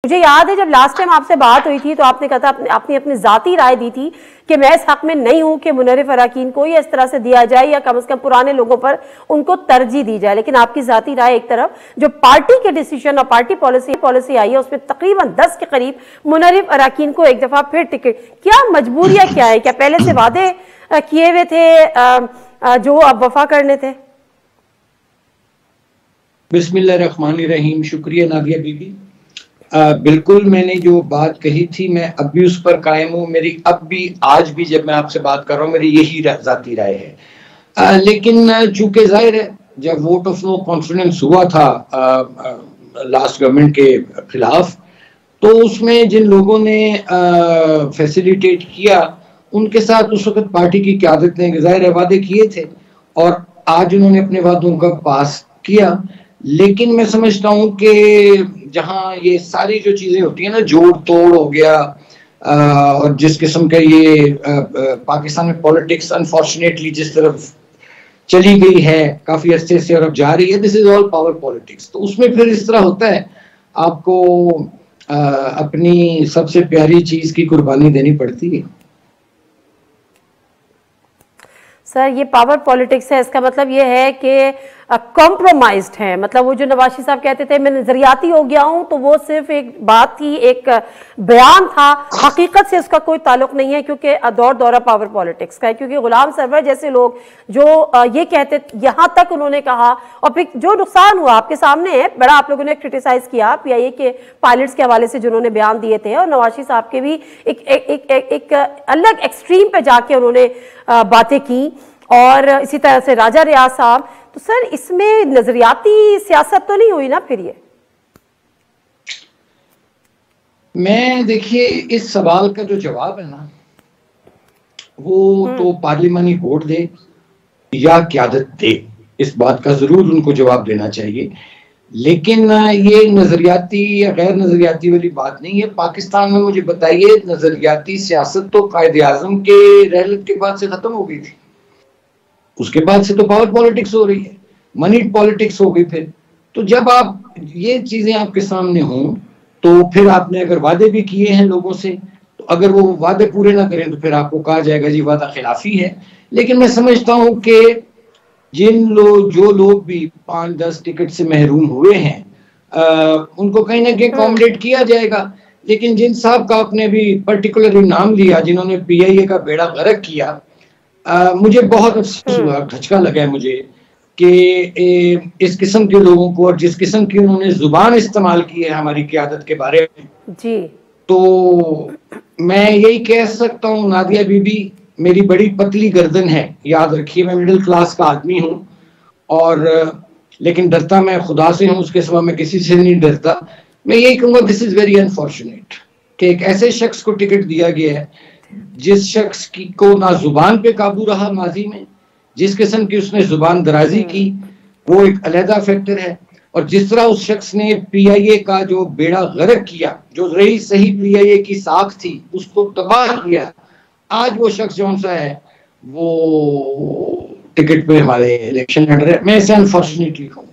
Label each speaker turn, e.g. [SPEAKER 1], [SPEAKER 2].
[SPEAKER 1] मुझे याद है जब लास्ट टाइम आपसे बात हुई थी तो आपने कहा था आपने अपनी जाती राय दी थी कि मैं इस हक में नहीं हूं कि मुनर्रिफ अराकीन को इस तरह से दिया जाए या कम से कम पुराने लोगों पर उनको तरजीह दी जाए। लेकिन आपकी जाती राय एक तरफ, जो पार्टी के डिसीजन और पार्टी पॉलिसी आई है उसमें तकरीबन 10 के करीब मुनर्रिफ अराकीन को एक दफा फिर टिकट, क्या मजबूरियां क्या है? क्या पहले से वादे किए हुए थे जो अब वफा करने थे?
[SPEAKER 2] बिस्मिल्लाहिर्रहमानिर्रहीम। शुक्रिया नादिया बीबी। बिल्कुल मैंने जो बात कही थी मैं अब भी उस पर कायम हूँ। मेरी अब भी आज भी जब मैं आपसे बात कर रहा हूँ मेरी यही जाती राय है। लेकिन चूंकि जाहिर है जब वोट ऑफ नो कॉन्फिडेंस हुआ था लास्ट गवर्नमेंट के खिलाफ, तो उसमें जिन लोगों ने फैसिलिटेट किया उनके साथ उस वक्त पार्टी की क़यादत ने ज़ाहिर वादे किए थे और आज उन्होंने अपने वादों का पास किया। लेकिन मैं समझता हूँ कि जहाँ ये सारी जो चीज़ें होती हैं ना, जोड़ तोड़ हो गया और जिस किस्म का ये पाकिस्तान में पॉलिटिक्स अनफॉर्चुनेटली जिस तरफ चली गई है काफ़ी अरसे से और अब जा रही है, this is all power politics. तो उसमें फिर इस तरह होता है आपको अपनी सबसे प्यारी चीज़ की कुर्बानी देनी पड़ती है।
[SPEAKER 1] सर ये पावर पॉलिटिक्स है, इसका मतलब ये है कि कॉम्प्रोमाइज्ड है। मतलब वो जो नवाशी साहब कहते थे मैं नजरियाती हो गया हूं, तो वो सिर्फ एक बात थी, एक बयान था, हकीकत से उसका कोई ताल्लुक नहीं है क्योंकि दौरा पावर पॉलिटिक्स का है। क्योंकि गुलाम सरवर जैसे लोग जो ये कहते, यहां तक उन्होंने कहा और फिर जो नुकसान हुआ आपके सामने है, बड़ा आप लोगों ने क्रिटिसाइज किया PIA के पायलट्स के हवाले से जिन्होंने बयान दिए थे, और नवाशी साहब के भी एक अलग एक्सट्रीम पे जाके उन्होंने बातें की, और इसी तरह से राजा रियाज साहब। तो सर इसमें नजरियाती सियासत तो नहीं हुई ना फिर? ये
[SPEAKER 2] मैं देखिए इस सवाल का जो जवाब है ना वो तो पार्लिमानी वोट दे या क़यादत दे, इस बात का जरूर उनको जवाब देना चाहिए। लेकिन ये नजरियाती या गैर नजरियाती वाली बात नहीं है। पाकिस्तान में मुझे बताइए नजरियाती सियासत तो कायदे आज़म के रहलत के बाद से खत्म हो गई थी, उसके बाद से तो पावर पॉलिटिक्स हो रही है, मनी पॉलिटिक्स हो गई। फिर तो जब आप ये चीजें आपके सामने हों तो फिर आपने अगर वादे भी किए हैं लोगों से, तो अगर वो वादे पूरे ना करें तो फिर आपको कहा जाएगा जी वादा खिलाफी है। लेकिन मैं समझता हूं कि जो लोग भी 5-10 टिकट से महरूम हुए हैं उनको कहीं ना कहीं अकोमोडेट किया जाएगा। लेकिन जिन साहब का आपने भी पर्टिकुलरली नाम लिया जिन्होंने PIA का बेड़ा गर्क किया, मुझे बहुत अफसोस हुआ, धचका लगा है मुझे कि इस किस्म के लोगों को और जिस किस्म की उन्होंने जुबान इस्तेमाल की है हमारी क़यादत के बारे में जी, तो मैं यही कह सकता हूँ नादिया बीबी मेरी बड़ी पतली गर्दन है, याद रखिए मैं मिडिल क्लास का आदमी हूँ और लेकिन डरता मैं खुदा से हूँ, उसके सिवा मैं किसी से नहीं डरता। मैं यही कहूँगा दिस इज वेरी अनफॉर्चुनेट कि एक ऐसे शख्स को टिकट दिया गया है जिस शख्स की को ना जुबान पे काबू रहा माजी में, जिस किस्म की उसने जुबान दराजी की वो एक अलहदा फैक्टर है, और जिस तरह उस शख्स ने PIA का जो बेड़ा गर्क किया, जो रही सही PIA की साख थी उसको तबाह किया, आज वो शख्स जौन सा है वो टिकट पे हमारे इलेक्शन लड़ रहे हैं। मैं इसे अनफॉर्चुनेटली कहूँ।